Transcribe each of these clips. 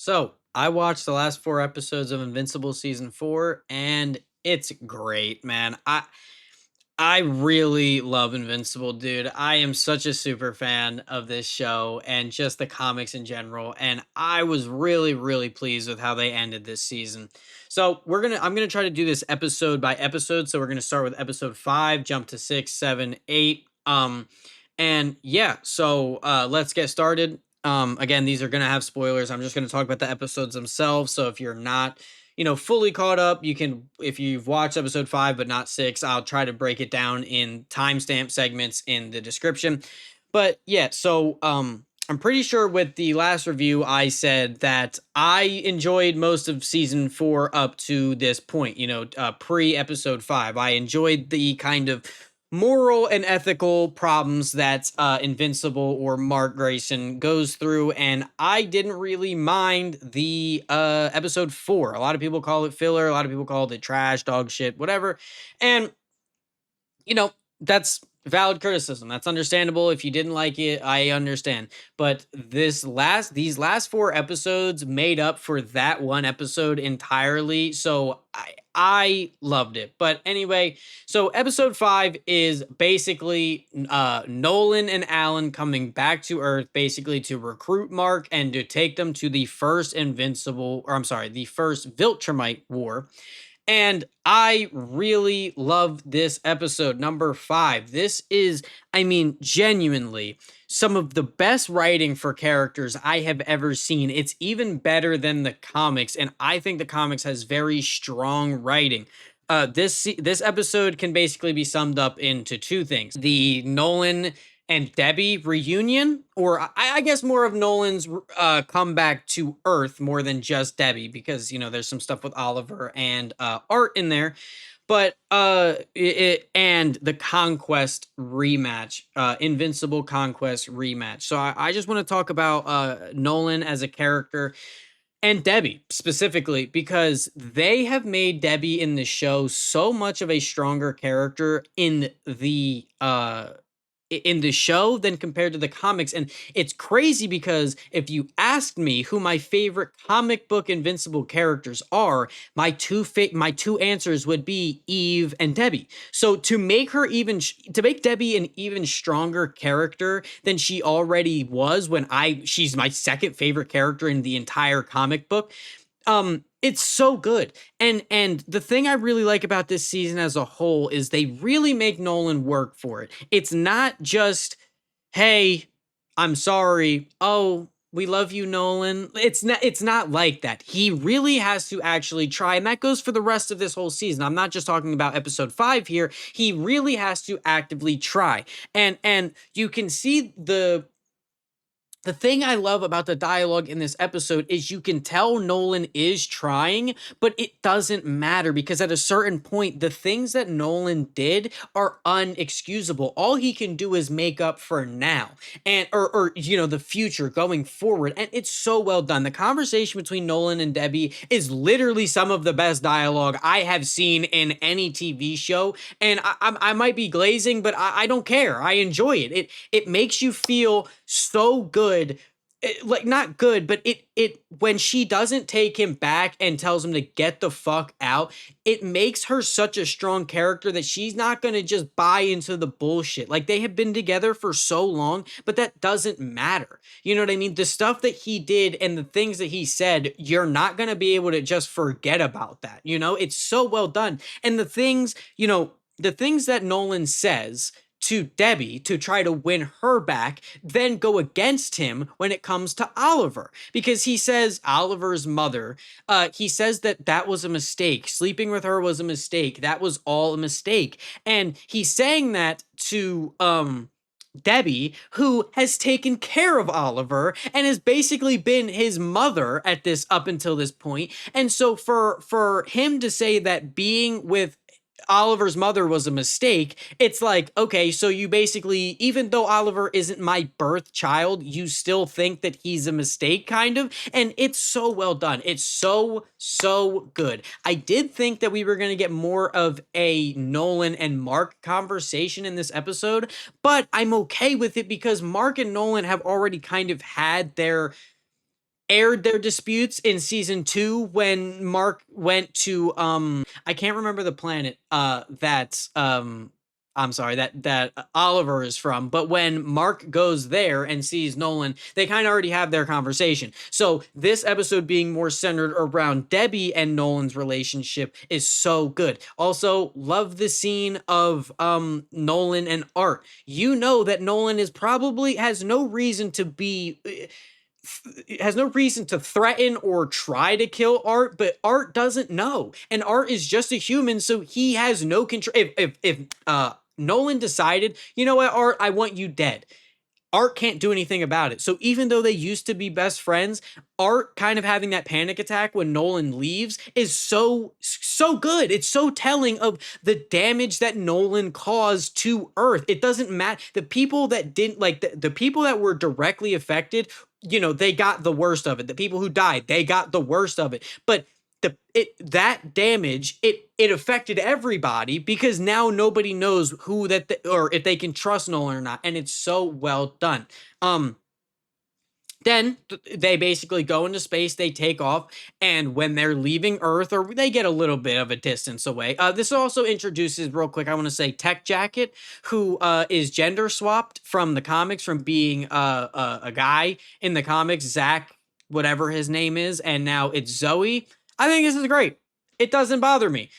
So I watched the last four episodes of Invincible season four, and it's great, man. I really love Invincible, dude. I am such a super fan of this show and just the comics in general. And I was really pleased with how they ended this season. So I'm gonna try to do this episode by episode. So we're gonna start with episode five, jump to six, seven, eight. And yeah, so let's get started. Again, these are gonna have spoilers. I'm just gonna talk about the episodes themselves. So if you're not fully caught up, you can, if you've watched episode five but not six, I'll try to break it down in timestamp segments in the description. But yeah, so I'm pretty sure with the last review I said that I enjoyed most of season four up to this point, pre episode five. I enjoyed the kind of moral and ethical problems that Invincible or Mark Grayson goes through, and I didn't really mind the episode four. A lot of people call it filler, a lot of people called it trash, dog shit, whatever. And that's valid criticism. That's understandable. If you didn't like it, I understand. But these last four episodes made up for that one episode entirely. So I loved it. But anyway, so episode five is basically Nolan and Alan coming back to Earth, basically to recruit Mark and to take them to the first the first Viltrumite War. And I really love this episode, number five. This is, I mean, genuinely some of the best writing for characters I have ever seen. It's even better than the comics, and I think the comics has very strong writing. This episode can basically be summed up into two things: the Nolan and Debbie reunion, or I guess more of Nolan's comeback to Earth more than just Debbie, because there's some stuff with Oliver and Art in there, but and the Conquest rematch, Invincible Conquest rematch. So I just want to talk about Nolan as a character and Debbie specifically, because they have made Debbie in the show so much of a stronger character in the show than compared to the comics. And it's crazy because if you asked me who my favorite comic book Invincible characters are, my two answers would be Eve and Debbie. So to make Debbie an even stronger character than she already was, she's my second favorite character in the entire comic book. It's so good. And the thing I really like about this season as a whole is they really make Nolan work for it. It's not just, hey, I'm sorry. Oh, we love you, Nolan. It's not like that. He really has to actually try, and that goes for the rest of this whole season. I'm not just talking about episode 5 here. He really has to actively try. And you can see the thing I love about the dialogue in this episode is you can tell Nolan is trying, but it doesn't matter, because at a certain point, the things that Nolan did are unexcusable. All he can do is make up for now and or the future going forward. And it's so well done. The conversation between Nolan and Debbie is literally some of the best dialogue I have seen in any TV show. And I might be glazing, but I don't care. I enjoy it. It makes you feel so good. Like, not good, but it when she doesn't take him back and tells him to get the fuck out, it makes her such a strong character that she's not going to just buy into the bullshit. Like, they have been together for so long, but that doesn't matter. You know what I mean? The stuff that he did and the things that he said, you're not going to be able to just forget about that. It's so well done. And the things that Nolan says to Debbie to try to win her back then go against him when it comes to Oliver, because he says Oliver's mother, he says that was a mistake. Sleeping with her was a mistake. That was all a mistake. And he's saying that to Debbie, who has taken care of Oliver and has basically been his mother up until this point. And so for him to say that being with Oliver's mother was a mistake, it's like, okay, so you basically, even though Oliver isn't my birth child, you still think that he's a mistake, kind of. And it's so well done. It's so good. I did think that we were going to get more of a Nolan and Mark conversation in this episode, but I'm okay with it because Mark and Nolan have already kind of had aired their disputes in season 2 when Mark went to I can't remember the planet that I'm sorry, that Oliver is from, but when Mark goes there and sees Nolan, they kind of already have their conversation. So this episode being more centered around Debbie and Nolan's relationship is so good. Also, love the scene of Nolan and Art. You know that Nolan is probably has no reason to be has no reason to threaten or try to kill Art, but Art doesn't know, and Art is just a human, so he has no control. If Nolan decided, you know what, Art, I want you dead, Art can't do anything about it. So even though they used to be best friends, Art kind of having that panic attack when Nolan leaves is so good. It's so telling of the damage that Nolan caused to Earth. It doesn't matter. The people that didn't like the people that were directly affected, they got the worst of it. The people who died, they got the worst of it. But that damage, it affected everybody, because now nobody knows who or if they can trust Nolan or not, and it's so well done. Then they basically go into space, they take off, and when they're leaving Earth, or they get a little bit of a distance away, this also introduces, real quick, I want to say, Tech Jacket, who is gender swapped from the comics, from being a guy in the comics, Zach, whatever his name is, and now it's Zoe. I think this is great. It doesn't bother me.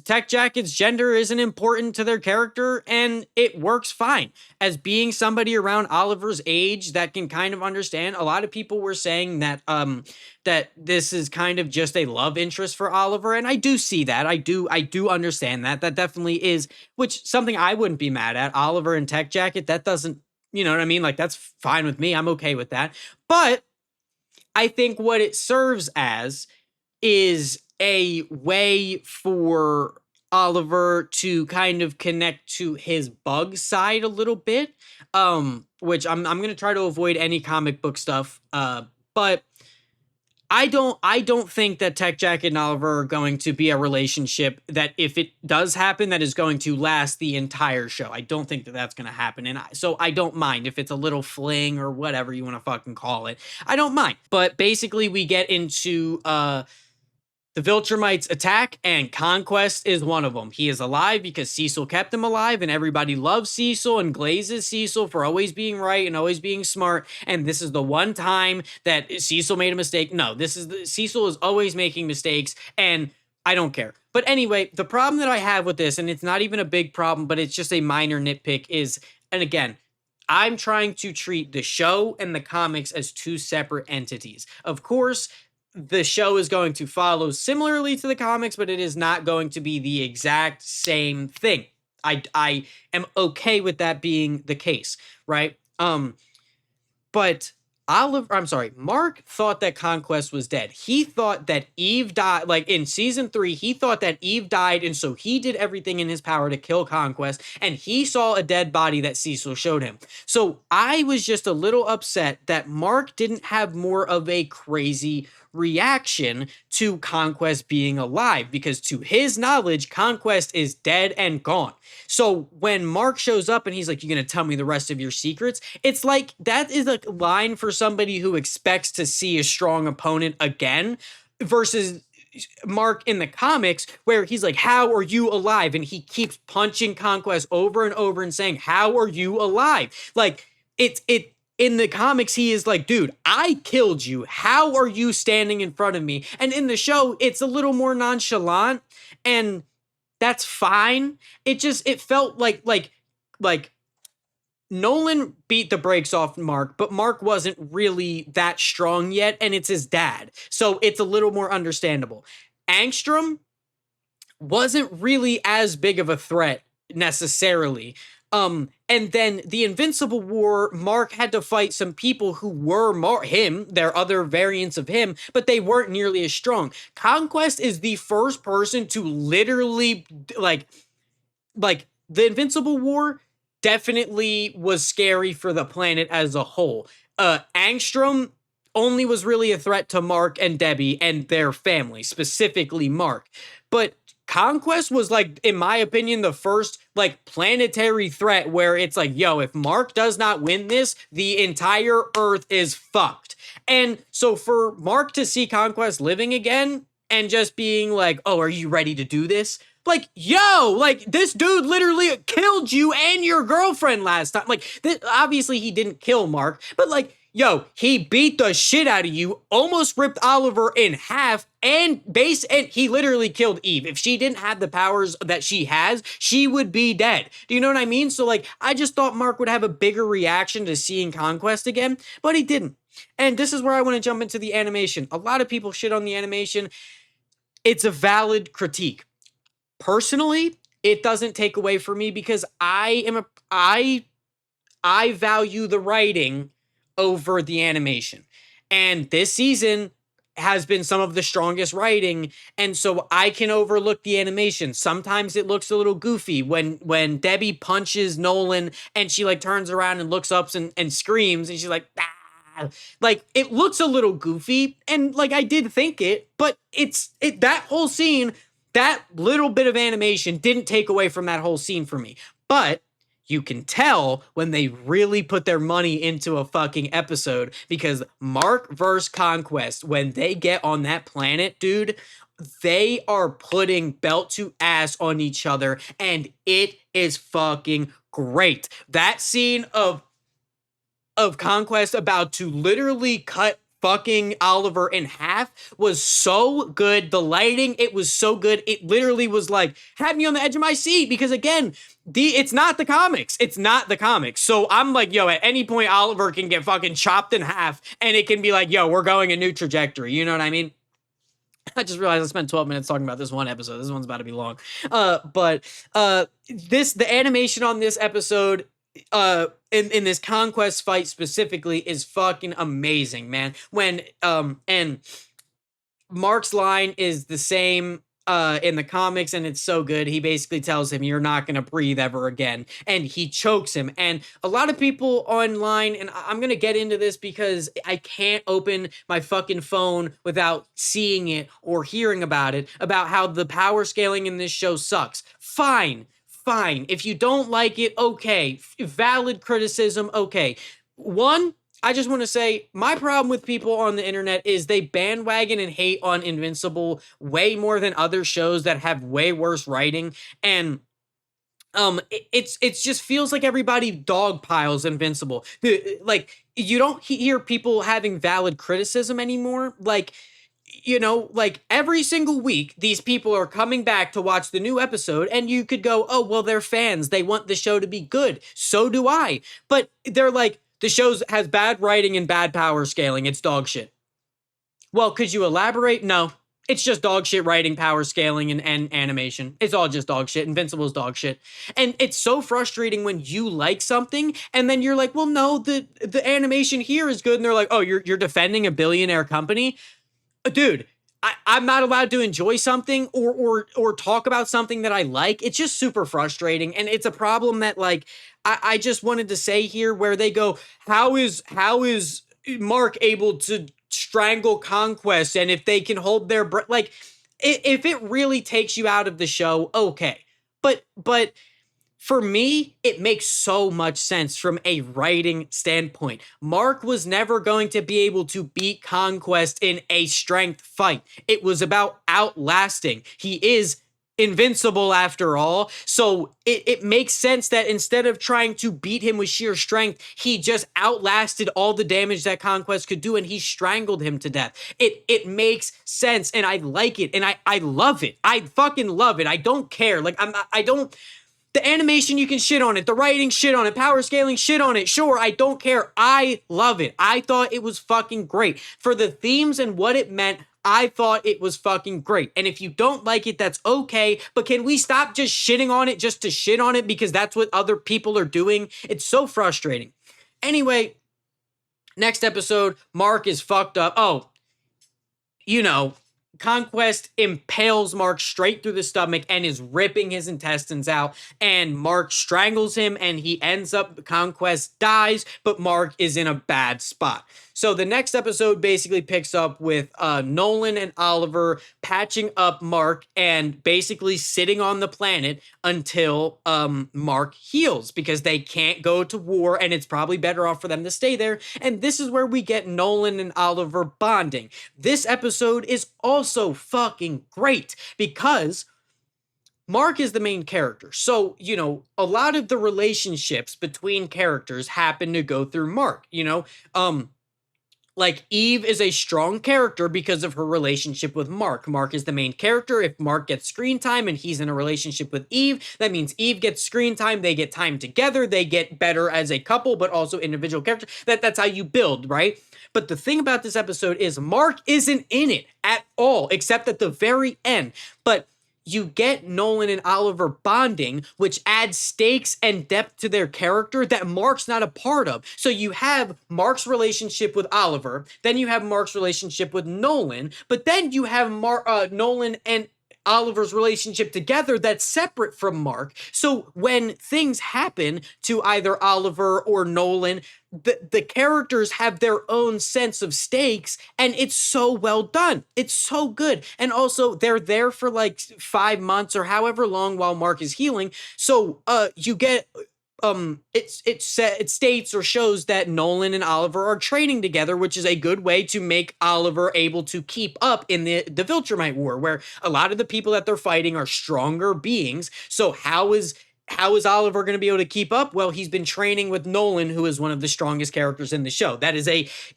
Tech Jacket's gender isn't important to their character, and it works fine. As being somebody around Oliver's age that can kind of understand, a lot of people were saying that that this is kind of just a love interest for Oliver, and I do see that. I do understand that. That definitely is, which something I wouldn't be mad at. Oliver and Tech Jacket, that doesn't, you know what I mean? Like, that's fine with me. I'm okay with that. But I think what it serves as is a way for Oliver to kind of connect to his bug side a little bit, which I'm going to try to avoid any comic book stuff, but I don't think that Tech Jacket and Oliver are going to be a relationship that, if it does happen, that is going to last the entire show. I don't think that that's going to happen, and so I don't mind if it's a little fling or whatever you want to fucking call it. I don't mind. But basically, we get into the Viltrumites attack, and Conquest is one of them. He is alive because Cecil kept him alive, and everybody loves Cecil and glazes Cecil for always being right and always being smart. And this is the one time that Cecil made a mistake. No, Cecil is always making mistakes, and I don't care. But anyway, the problem that I have with this, and it's not even a big problem, but it's just a minor nitpick, is, and again, I'm trying to treat the show and the comics as two separate entities. Of course, the show is going to follow similarly to the comics, but it is not going to be the exact same thing. I am okay with that being the case, right? But Mark thought that Conquest was dead. He thought that Eve died. Like in season 3, he thought that Eve died, and so he did everything in his power to kill Conquest, and he saw a dead body that Cecil showed him. So I was just a little upset that Mark didn't have more of a crazy reaction to Conquest being alive, because to his knowledge, Conquest is dead and gone. So when Mark shows up and he's like, "You're going to tell me the rest of your secrets?" It's like, that is a line for somebody who expects to see a strong opponent again, versus Mark in the comics, where he's like, "How are you alive?" And he keeps punching Conquest over and over and saying, "How are you alive?" Like, it in the comics, he is like, "Dude, I killed you. How are you standing in front of me?" And in the show, it's a little more nonchalant, and that's fine. It felt like Nolan beat the brakes off Mark, but Mark wasn't really that strong yet, and it's his dad, so it's a little more understandable. Angstrom wasn't really as big of a threat necessarily. And then the Invincible War, Mark had to fight some people who were him, they're other variants of him, but they weren't nearly as strong. Conquest is the first person to literally, like the Invincible War definitely was scary for the planet as a whole. Angstrom only was really a threat to Mark and Debbie and their family, specifically Mark. But Conquest was, like, in my opinion, the first, like, planetary threat where it's like, yo, if Mark does not win this, the entire Earth is fucked. And so for Mark to see Conquest living again and just being like, oh, are you ready to do this? Like, yo, like this dude literally killed you and your girlfriend last time. Like, obviously he didn't kill Mark, but like, yo, he beat the shit out of you, almost ripped Oliver in half, and he literally killed Eve. If she didn't have the powers that she has, she would be dead. Do you know what I mean? So like, I just thought Mark would have a bigger reaction to seeing Conquest again, but he didn't. And this is where I want to jump into the animation. A lot of people shit on the animation. It's a valid critique. Personally, it doesn't take away from me because I value the writing over the animation. And this season has been some of the strongest writing, and so I can overlook the animation. Sometimes it looks a little goofy when Debbie punches Nolan and she like turns around and looks up and screams and she's like, ah. Like it looks a little goofy, and like I did think it, but that whole scene, that little bit of animation didn't take away from that whole scene for me. But you can tell when they really put their money into a fucking episode, because Mark vs. Conquest, when they get on that planet, dude, they are putting belt to ass on each other, and it is fucking great. That scene of Conquest about to literally cut fucking Oliver in half was so good. The lighting, it was so good. It literally was like, had me on the edge of my seat, because again, it's not the comics. It's not the comics. So I'm like, yo, at any point Oliver can get fucking chopped in half and it can be like, yo, we're going a new trajectory. You know what I mean? I just realized I spent 12 minutes talking about this one episode. This one's about to be long. But the animation on this episode, in this Conquest fight specifically, is fucking amazing, man. When and Mark's line is the same in the comics, and it's so good. He basically tells him, you're not going to breathe ever again, and he chokes him. And a lot of people online, and I'm going to get into this because I can't open my fucking phone without seeing it or hearing about it, about how the power scaling in this show sucks. Fine. If you don't like it, okay. Valid criticism, okay. One, I just want to say my problem with people on the internet is they bandwagon and hate on Invincible way more than other shows that have way worse writing. And it's just feels like everybody dogpiles Invincible. Like you don't hear people having valid criticism anymore. Like, you know, like every single week, these people are coming back to watch the new episode, and you could go, oh, well, they're fans. They want the show to be good. So do I. But they're like, the show has bad writing and bad power scaling. It's dog shit. Well, could you elaborate? No. It's just dog shit writing, power scaling, and animation. It's all just dog shit. Invincible's dog shit. And it's so frustrating when you like something, and then you're like, well, no, the animation here is good. And they're like, oh, you're defending a billionaire company? Dude, I'm not allowed to enjoy something or talk about something that I like. It's just super frustrating, and it's a problem that like I just wanted to say here, where they go, how is Mark able to strangle Conquest, and if they can hold their breath, like if it really takes you out of the show, okay, but for me, it makes so much sense from a writing standpoint. Mark was never going to be able to beat Conquest in a strength fight. It was about outlasting. He is invincible after all. So it makes sense that instead of trying to beat him with sheer strength, he just outlasted all the damage that Conquest could do, and he strangled him to death. It makes sense, and I like it, and I love it. I fucking love it. I don't care. Like I don't. The animation, you can shit on it. The writing, shit on it. Power scaling, shit on it. Sure, I don't care. I love it. I thought it was fucking great. For the themes and what it meant, I thought it was fucking great. And if you don't like it, that's okay. But can we stop just shitting on it just to shit on it because that's what other people are doing? It's so frustrating. Anyway, next episode, Mark is fucked up. Oh, you know, Conquest impales Mark straight through the stomach and is ripping his intestines out, and Mark strangles him, and he ends up, Conquest dies, but Mark is in a bad spot. So the next episode basically picks up with Nolan and Oliver patching up Mark and basically sitting on the planet until Mark heals, because they can't go to war and it's probably better off for them to stay there. And this is where we get Nolan and Oliver bonding. This episode is also fucking great because Mark is the main character. So, a lot of the relationships between characters happen to go through Mark, like Eve is a strong character because of her relationship with Mark. Mark is the main character. If Mark gets screen time and he's in a relationship with Eve, that means Eve gets screen time. They get time together. They get better as a couple, but also individual characters. That's how you build, right? But the thing about this episode is Mark isn't in it at all, except at the very end. But you get Nolan and Oliver bonding, which adds stakes and depth to their character that Mark's not a part of. So you have Mark's relationship with Oliver, then you have Mark's relationship with Nolan, but then you have Nolan and Oliver's relationship together that's separate from Mark. So when things happen to either Oliver or Nolan, the characters have their own sense of stakes, and it's so well done. It's so good. And also they're there for like 5 months or however long while Mark is healing. So you get it states or shows that Nolan and Oliver are training together, which is a good way to make Oliver able to keep up in the Viltrumite War, where a lot of the people that they're fighting are stronger beings. So how is Oliver going to be able to keep up? Well, he's been training with Nolan, who is one of the strongest characters in the show. That is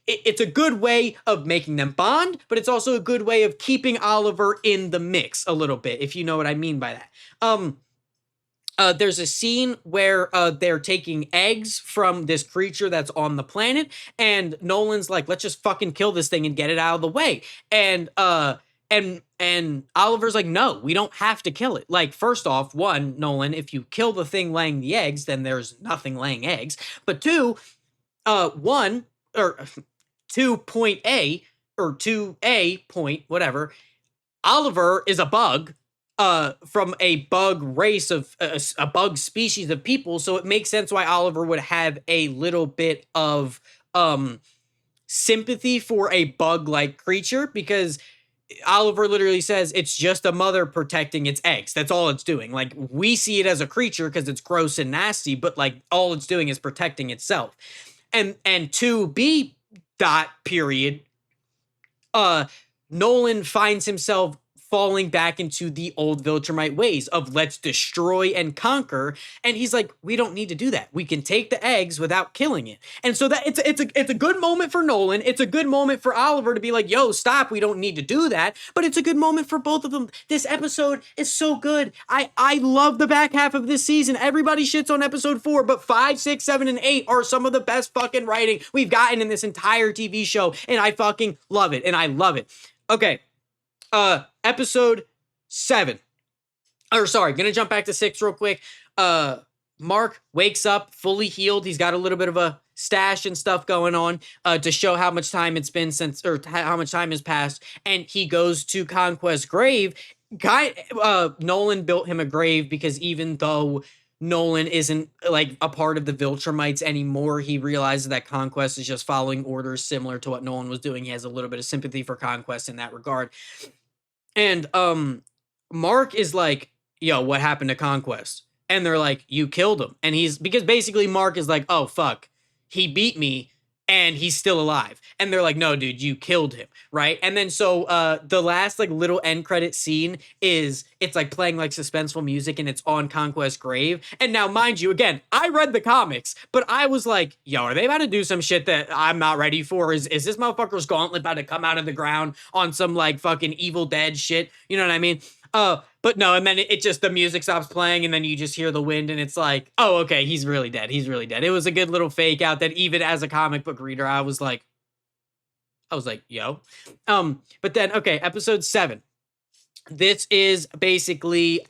it's a good way of making them bond, but it's also a good way of keeping Oliver in the mix a little bit, if you know what I mean by that. There's a scene where they're taking eggs from this creature that's on the planet, and Nolan's like, let's just fucking kill this thing and get it out of the way. And Oliver's like, no, we don't have to kill it. Like, first off, one, Nolan, if you kill the thing laying the eggs, then there's nothing laying eggs. But two, one, or 2 point A, or 2A point, whatever, Oliver is a bug from a bug race of a bug species of people, so it makes sense why Oliver would have a little bit of sympathy for a bug-like creature, because Oliver literally says it's just a mother protecting its eggs. That's all it's doing. Like, we see it as a creature because it's gross and nasty, but like all it's doing is protecting itself. And 2B dot period, Nolan finds himself falling back into the old Viltrumite ways of let's destroy and conquer. And he's like, we don't need to do that. We can take the eggs without killing it. And so that it's a good moment for Nolan. It's a good moment for Oliver to be like, yo, stop. We don't need to do that. But it's a good moment for both of them. This episode is so good. I love the back half of this season. Everybody shits on episode 4, but 5, 6, 7, and 8 are some of the best fucking writing we've gotten in this entire TV show. And I fucking love it. And I love it. Okay. Episode 7. Or sorry, gonna jump back to 6 real quick. Mark wakes up fully healed. He's got a little bit of a stash and stuff going on to show how much time it's been since, or how much time has passed. And he goes to Conquest grave. Nolan built him a grave because even though Nolan isn't like a part of the Viltrumites anymore, he realizes that Conquest is just following orders similar to what Nolan was doing. He has a little bit of sympathy for Conquest in that regard. And Mark is like, yo, what happened to Conquest? And they're like, you killed him. And because basically Mark is like, oh, fuck, he beat me and he's still alive. And they're like, no, dude, you killed him, right? And then so the last like little end credit scene is it's like playing like suspenseful music and it's on Conquest grave. And now, mind you, again, I read the comics, but I was like, yo, are they about to do some shit that I'm not ready for? Is this motherfucker's gauntlet about to come out of the ground on some like fucking Evil Dead shit? You know what I mean? But no, and then it just, the music stops playing and then you just hear the wind and it's like, oh, okay, he's really dead. He's really dead. It was a good little fake out that even as a comic book reader, I was like, yo. But then, okay, episode 7. This is basically,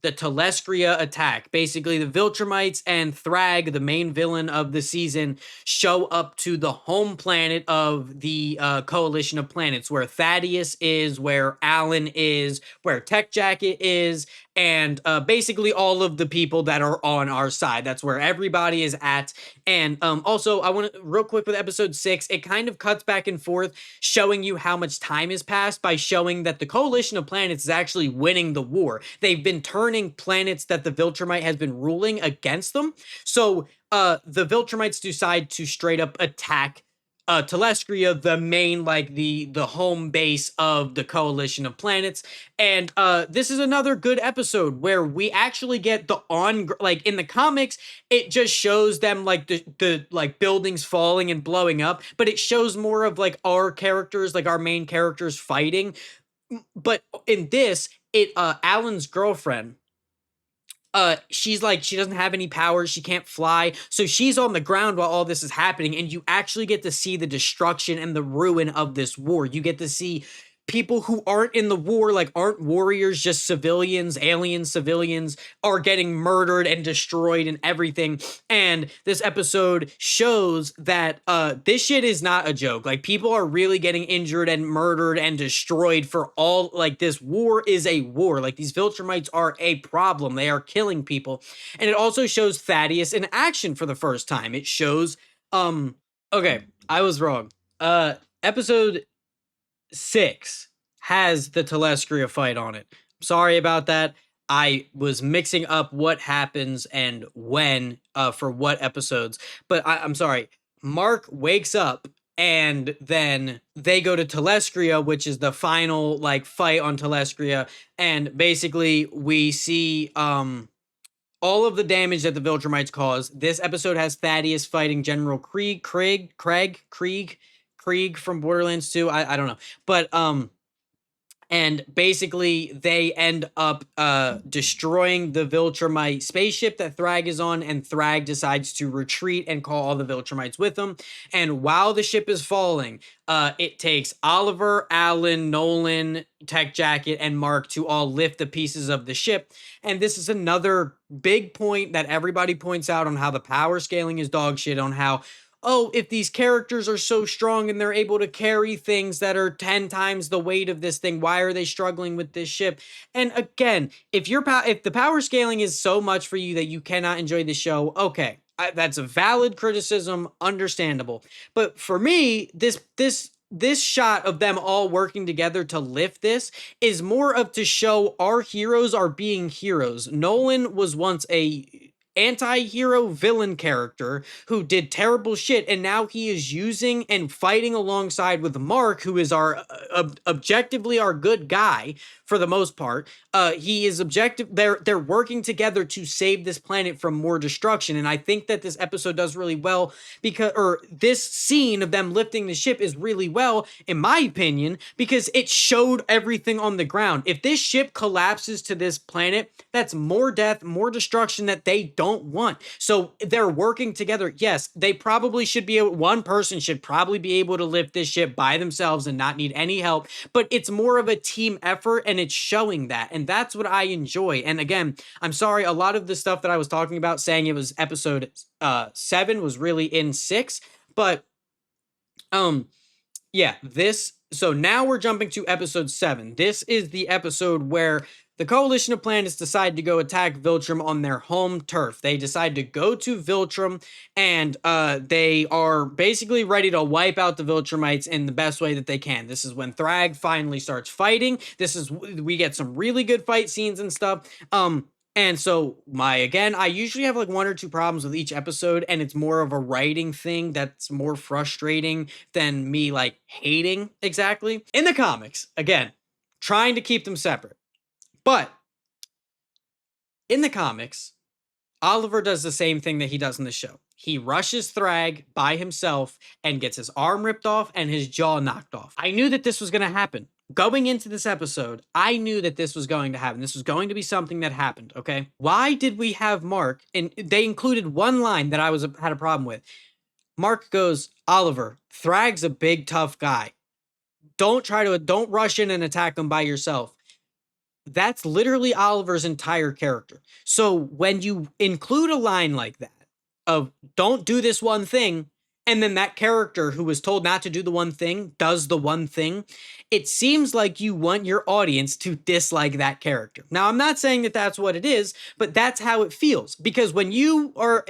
the Telestria attack. Basically, the Viltrumites and Thrag, the main villain of the season, show up to the home planet of the coalition of planets, where Thaddeus is, where Alan is, where Tech Jacket is, and basically all of the people that are on our side. That's where everybody is at. And also, I want to real quick with episode 6, it kind of cuts back and forth, showing you how much time has passed by showing that the coalition of planets is actually winning the war. They've been turning planets that the Viltrumite has been ruling against them. So the Viltrumites decide to straight up attack Telestria, the main, like the home base of the coalition of planets. And this is another good episode where we actually get the on, like in the comics it just shows them like the like buildings falling and blowing up, but it shows more of like our characters, like our main characters fighting. But in this, it Alan's girlfriend, she's like, she doesn't have any powers, she can't fly, so she's on the ground while all this is happening, and you actually get to see the destruction and the ruin of this war. You get to see people who aren't in the war, like aren't warriors, just civilians, alien civilians, are getting murdered and destroyed and everything. And this episode shows that this shit is not a joke. Like, people are really getting injured and murdered and destroyed for all, like, this war is a war. Like, these Viltrumites are a problem. They are killing people. And it also shows Thaddeus in action for the first time. It shows okay, I was wrong. Episode 6 has the Telestria fight on it. Sorry about that. I was mixing up what happens and when for what episodes. But I'm sorry. Mark wakes up and then they go to Telestria, which is the final like fight on Telestria. And basically we see all of the damage that the Viltrumites cause. This episode has Thaddeus fighting General Krieg from Borderlands 2. I don't know. But and basically they end up destroying the Viltrumite spaceship that Thrag is on, and Thrag decides to retreat and call all the Viltrumites with him. And while the ship is falling, it takes Oliver, Alan, Nolan, Tech Jacket, and Mark to all lift the pieces of the ship. And this is another big point that everybody points out on how the power scaling is dog shit, on how, oh, if these characters are so strong and they're able to carry things that are 10 times the weight of this thing, why are they struggling with this ship? And again, if if the power scaling is so much for you that you cannot enjoy the show, okay, that's a valid criticism, understandable. But for me, this shot of them all working together to lift this is more of to show our heroes are being heroes. Nolan was once a anti-hero villain character who did terrible shit, and now he is using and fighting alongside with Mark, who is our objectively our good guy for the most part. He is objective. They're working together to save this planet from more destruction, and I think that this episode does really well because, or this scene of them lifting the ship is really well, in my opinion, because it showed everything on the ground. If this ship collapses to this planet, that's more death, more destruction that they don't want. So they're working together. Yes, they probably should be one person should probably be able to lift this ship by themselves and not need any help, but it's more of a team effort, and it's showing that, and that's what I enjoy. And again, I'm sorry, a lot of the stuff that I was talking about saying it was episode 7 was really in 6, but yeah, so now we're jumping to episode 7. This is the episode where the coalition of planets decide to go attack Viltrum on their home turf. They decide to go to Viltrum, and they are basically ready to wipe out the Viltrumites in the best way that they can. This is when Thrag finally starts fighting. We get some really good fight scenes and stuff. And so I usually have like 1 or 2 problems with each episode, and it's more of a writing thing that's more frustrating than me like hating exactly. In the comics, again, trying to keep them separate. But in the comics, Oliver does the same thing that he does in the show. He rushes Thrag by himself and gets his arm ripped off and his jaw knocked off. I knew that this was going to happen. Going into this episode, I knew that this was going to happen. This was going to be something that happened, okay? Why did we have Mark? And they included one line that I had a problem with. Mark goes, Oliver, Thrag's a big, tough guy. Don't rush in and attack him by yourself. That's literally Oliver's entire character. So when you include a line like that of don't do this one thing, and then that character who was told not to do the one thing does the one thing, it seems like you want your audience to dislike that character. Now, I'm not saying that that's what it is, but that's how it feels. Because when you are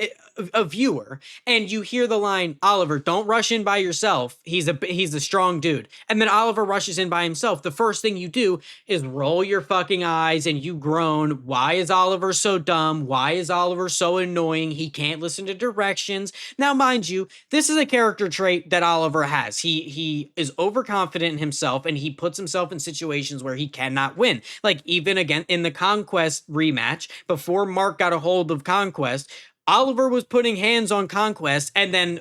a viewer and you hear the line, Oliver, don't rush in by yourself. He's a strong dude. And then Oliver rushes in by himself. The first thing you do is roll your fucking eyes and you groan. Why is Oliver so dumb? Why is Oliver so annoying? He can't listen to directions. Now, mind you, this is a character trait that Oliver has. He is overconfident in himself and he puts himself in situations where he cannot win. Like even again in the Conquest rematch, before Mark got a hold of Conquest, Oliver was putting hands on Conquest, and then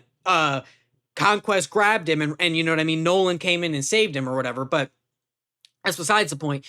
Conquest grabbed him, and you know what I mean? Nolan came in and saved him or whatever, but that's besides the point.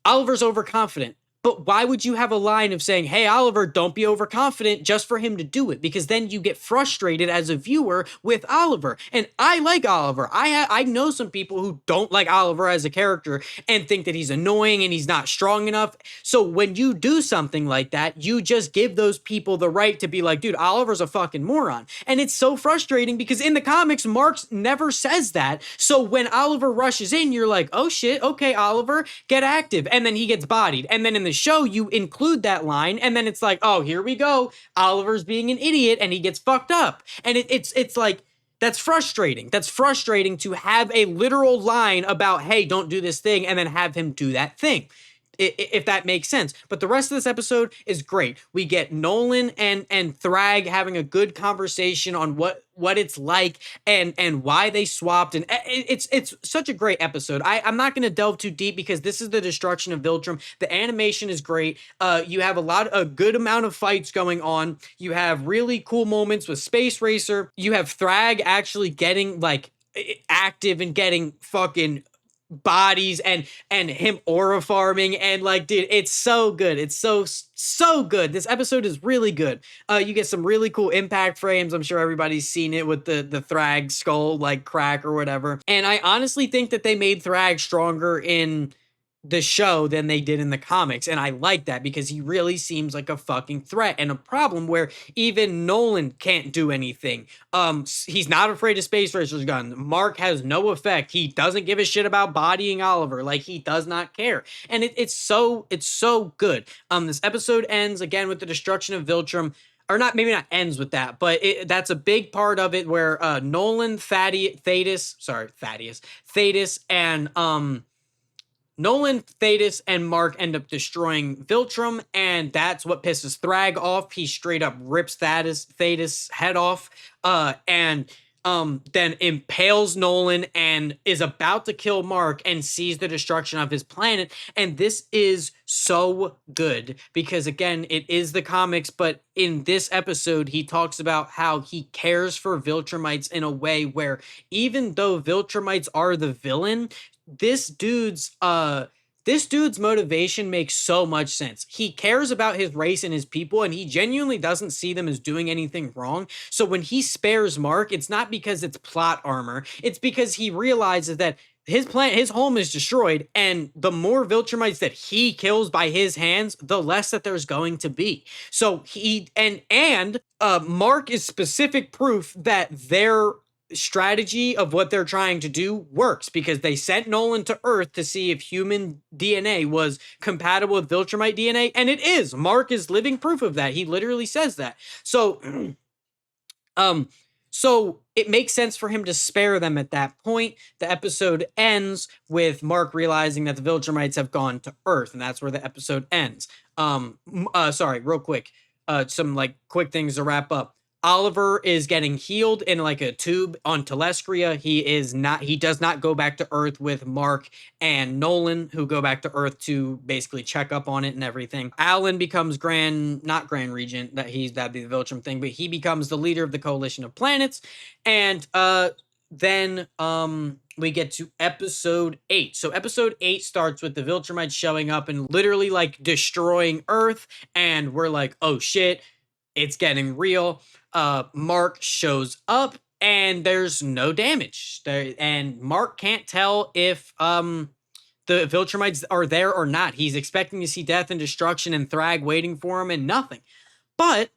Oliver's overconfident. But why would you have a line of saying, hey, Oliver, don't be overconfident, just for him to do it? Because then you get frustrated as a viewer with Oliver. And I like Oliver. I know some people who don't like Oliver as a character and think that he's annoying and he's not strong enough. So when you do something like that, you just give those people the right to be like, dude, Oliver's a fucking moron. And it's so frustrating because in the comics, Marx never says that. So when Oliver rushes in, you're like, oh shit, okay, Oliver, get active. And then he gets bodied. And then in the show, you include that line, and then it's like, oh, here we go. Oliver's being an idiot, and he gets fucked up. And it's like, that's frustrating. That's frustrating to have a literal line about, hey, don't do this thing, and then have him do that thing. If that makes sense. But the rest of this episode is great. We get Nolan and Thrag having a good conversation on what it's like and why they swapped, and it's such a great episode. I'm not going to delve too deep because this is the destruction of Viltrum. The animation is great. You have a good amount of fights going on. You have really cool moments with Space Racer. You have Thrag actually getting like active and getting fucking bodies and him aura farming, and like, dude, it's so good. It's so good. This episode is really good. You get some really cool impact frames. I'm sure everybody's seen it with the Thrag skull like crack or whatever. And I honestly think that they made Thrag stronger in the show than they did in the comics, and I like that because he really seems like a fucking threat and a problem where even Nolan can't do anything. He's not afraid of Space Racer's gun. Mark has no effect. He doesn't give a shit about bodying Oliver. Like, he does not care, and it's so good. This episode ends again with the destruction of Viltrum. Or not, maybe not ends with that, but that's a big part of it where Nolan, Thaddeus, and Nolan, Thaddeus, and Mark end up destroying Viltrum, and that's what pisses Thrag off. He straight up rips Thaddeus' head off, and then impales Nolan and is about to kill Mark and sees the destruction of his planet. And this is so good because, again, it is the comics, but in this episode, he talks about how he cares for Viltrumites in a way where even though Viltrumites are the villain, this dude's motivation makes so much sense. He cares about his race and his people, and he genuinely doesn't see them as doing anything wrong. So when he spares Mark, it's not because it's plot armor. It's because he realizes that his home is destroyed, and the more Viltrumites that he kills by his hands, the less that there's going to be. So Mark is specific proof that their strategy of what they're trying to do works because they sent Nolan to Earth to see if human DNA was compatible with Viltrumite DNA, and it is. Mark is living proof of that. He literally says that. So so it makes sense for him to spare them at that point. The episode ends with Mark realizing that the Viltrumites have gone to Earth, and that's where the episode ends. Sorry, real quick. Some like quick things to wrap up. Oliver is getting healed in like a tube on Telescria. He does not go back to Earth with Mark and Nolan, who go back to Earth to basically check up on it and everything. Alan becomes not Grand Regent, that'd be the Viltrum thing, but he becomes the leader of the Coalition of Planets. And then we get to episode 8. So episode 8 starts with the Viltrumites showing up and literally like destroying Earth, and we're like, oh shit, it's getting real. Mark shows up and there's no damage there, and Mark can't tell if the Viltrumites are there or not. He's expecting to see death and destruction and Thrag waiting for him and nothing. But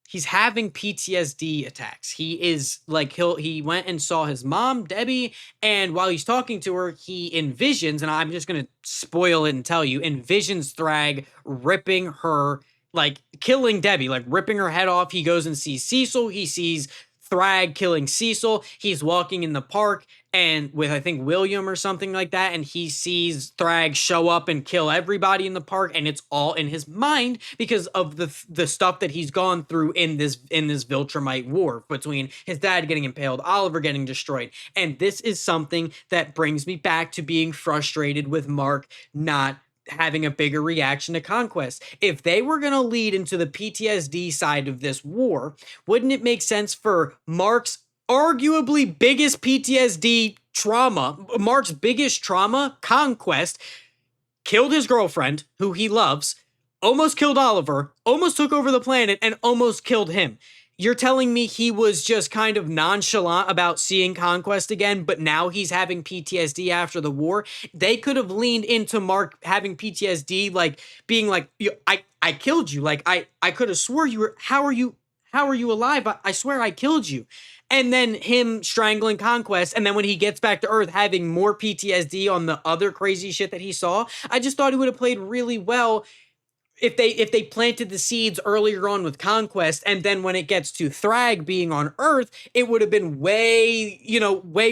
he's having PTSD attacks. He is like he went and saw his mom, Debbie, and while he's talking to her, he envisions, and I'm just gonna spoil it and tell you, envisions Thrag ripping her, like killing Debbie, like ripping her head off. He goes and sees Cecil. He sees Thrag killing Cecil. He's walking in the park and with I think William or something like that, and he sees Thrag show up and kill everybody in the park, and it's all in his mind because of the stuff that he's gone through in this Viltrumite war between his dad getting impaled, Oliver getting destroyed, and this is something that brings me back to being frustrated with Mark not having a bigger reaction to conquest. If they were going to lead into the PTSD side of this war, wouldn't it make sense for Mark's arguably biggest PTSD trauma, Mark's biggest trauma, conquest, killed his girlfriend, who he loves, almost killed Oliver, almost took over the planet, and almost killed him. You're telling me he was just kind of nonchalant about seeing Conquest again, but now he's having PTSD after the war? They could have leaned into Mark having PTSD, like being like, I killed you. Like I could have swore you were, how are you alive? I swear I killed you. And then him strangling Conquest, and then when he gets back to Earth having more PTSD on the other crazy shit that he saw. I just thought he would have played really well if they planted the seeds earlier on with Conquest, and then when it gets to Thrag being on Earth, it would have been way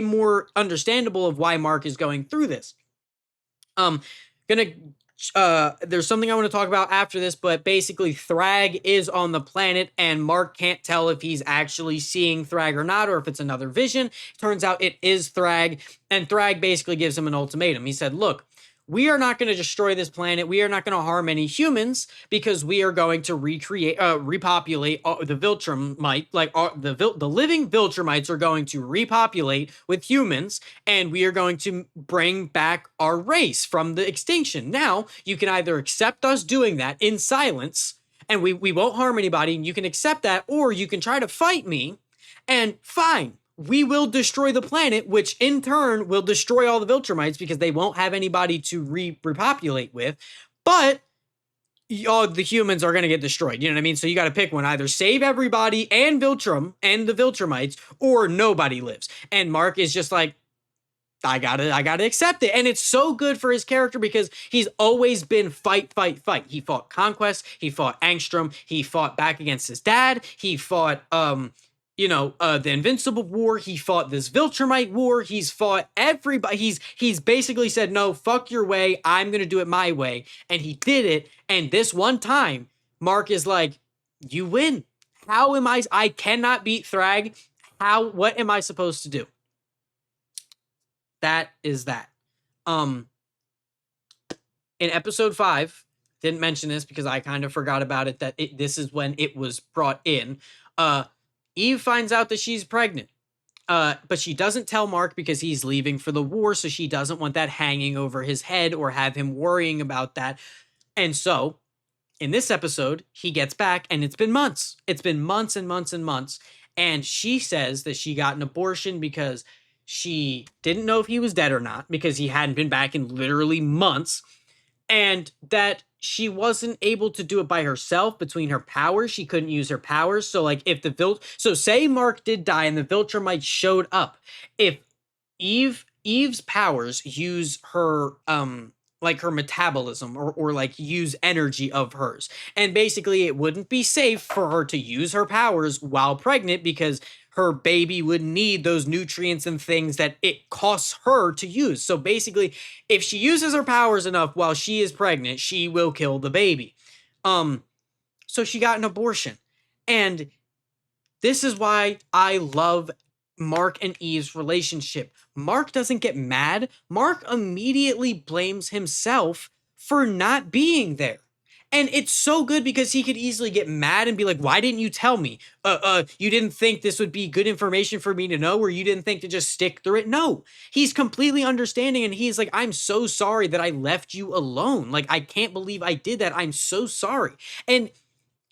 more understandable of why Mark is going through this. Gonna there's something I want to talk about after this, but basically Thrag is on the planet and Mark can't tell if he's actually seeing Thrag or not, or if it's another vision. Turns out it is Thrag, and Thrag basically gives him an ultimatum. He said, look, we are not going to destroy this planet. We are not going to harm any humans because we are going to repopulate the Viltrumite. Like the living Viltrumites are going to repopulate with humans, and we are going to bring back our race from the extinction. Now, you can either accept us doing that in silence, and we won't harm anybody, and you can accept that, or you can try to fight me, and fine. We will destroy the planet, which in turn will destroy all the Viltrumites because they won't have anybody to repopulate with. But all the humans are going to get destroyed. You know what I mean? So you got to pick one. Either save everybody and Viltrum and the Viltrumites, or nobody lives. And Mark is just like, I gotta accept it. And it's so good for his character because he's always been fight. He fought Conquest. He fought Angstrom. He fought back against his dad. He fought, the Invincible War. He fought this Viltrumite War. He's fought everybody. He's basically said, no, fuck your way. I'm going to do it my way. And he did it. And this one time, Mark is like, you win. How am I cannot beat Thrag. What am I supposed to do? That is that. In episode 5, didn't mention this because I kind of forgot about it, that this is when it was brought in. Eve finds out that she's pregnant. But she doesn't tell Mark because he's leaving for the war, so she doesn't want that hanging over his head or have him worrying about that. And so, in this episode, he gets back, and it's been months. It's been months and months and months. And she says that she got an abortion because she didn't know if he was dead or not, because he hadn't been back in literally months. And that she wasn't able to do it by herself between her powers. She couldn't use her powers. So like if so say Mark did die and the Viltrumites showed up. If Eve's powers use her like her metabolism or like use energy of hers. And basically it wouldn't be safe for her to use her powers while pregnant because her baby would need those nutrients and things that it costs her to use. So basically, if she uses her powers enough while she is pregnant, she will kill the baby. So she got an abortion. And this is why I love Mark and Eve's relationship. Mark doesn't get mad. Mark immediately blames himself for not being there. And it's so good because he could easily get mad and be like, why didn't you tell me? You didn't think this would be good information for me to know, or you didn't think to just stick through it? No, he's completely understanding. And he's like, I'm so sorry that I left you alone. Like, I can't believe I did that. I'm so sorry. And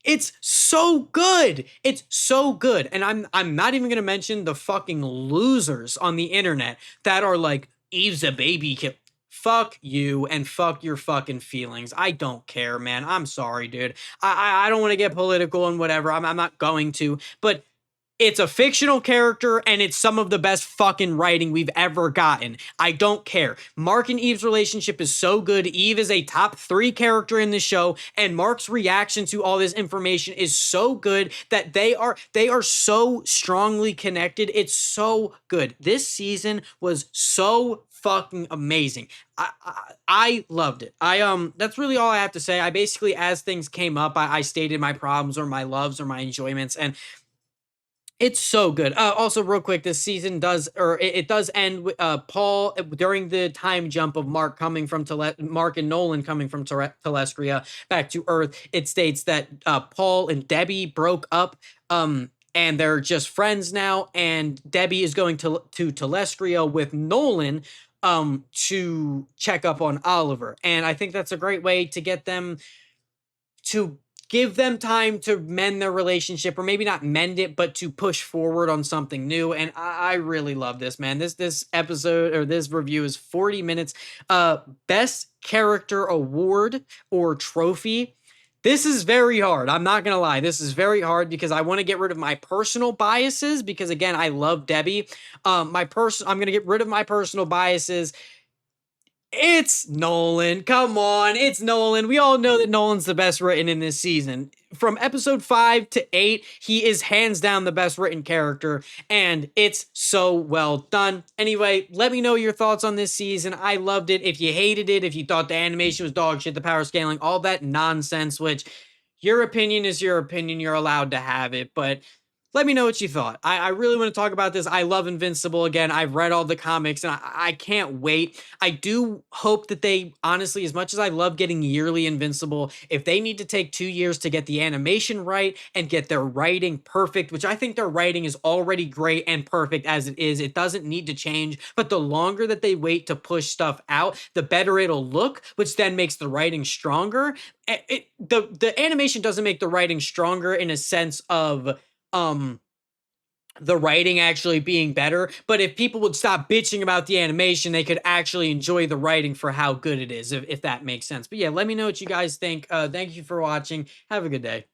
it's so good. It's so good. And I'm not even going to mention the fucking losers on the internet that are like, Eve's a baby killer. fuck you and fuck your fucking feelings. I don't care, man. I'm sorry, dude. I don't want to get political and whatever. I'm not going to, but it's a fictional character and it's some of the best fucking writing we've ever gotten. I don't care. Mark and Eve's relationship is so good. Eve is a top 3 character in the show, and Mark's reaction to all this information is so good that they are so strongly connected. It's so good. This season was so fucking amazing. I loved it. That's really all I have to say. I basically, as things came up, I stated my problems or my loves or my enjoyments, and it's so good. Also, real quick, this season does, or it does end with Paul during the time jump of Mark and Nolan coming from Telestria back to Earth. It states that Paul and Debbie broke up, and they're just friends now. And Debbie is going to Telestria with Nolan, to check up on Oliver. And I think that's a great way to get them to give them time to mend their relationship, or maybe not mend it, but to push forward on something new. And I really love this, man. This episode, or this review, is 40 minutes. Best character award or trophy. This is very hard. I'm not gonna lie. This is very hard because I want to get rid of my personal biases, because again, I love Debbie. I'm gonna get rid of my personal biases. It's Nolan. Come on. It's Nolan. We all know that Nolan's the best written in this season. From episode 5 to 8, he is hands down the best written character, and it's so well done. Anyway, let me know your thoughts on this season. I loved it. If you hated it, if you thought the animation was dog shit, the power scaling, all that nonsense, which your opinion is your opinion, you're allowed to have it, but let me know what you thought. I really want to talk about this. I love Invincible. Again, I've read all the comics and I can't wait. I do hope that they, honestly, as much as I love getting yearly Invincible, if they need to take 2 years to get the animation right and get their writing perfect, which I think their writing is already great and perfect as it is, it doesn't need to change. But the longer that they wait to push stuff out, the better it'll look, which then makes the writing stronger. The animation doesn't make the writing stronger in a sense of um the writing actually being better, but if people would stop bitching about the animation, they could actually enjoy the writing for how good it is, if that makes sense. But yeah, let me know what you guys think. Thank you for watching. Have a good day.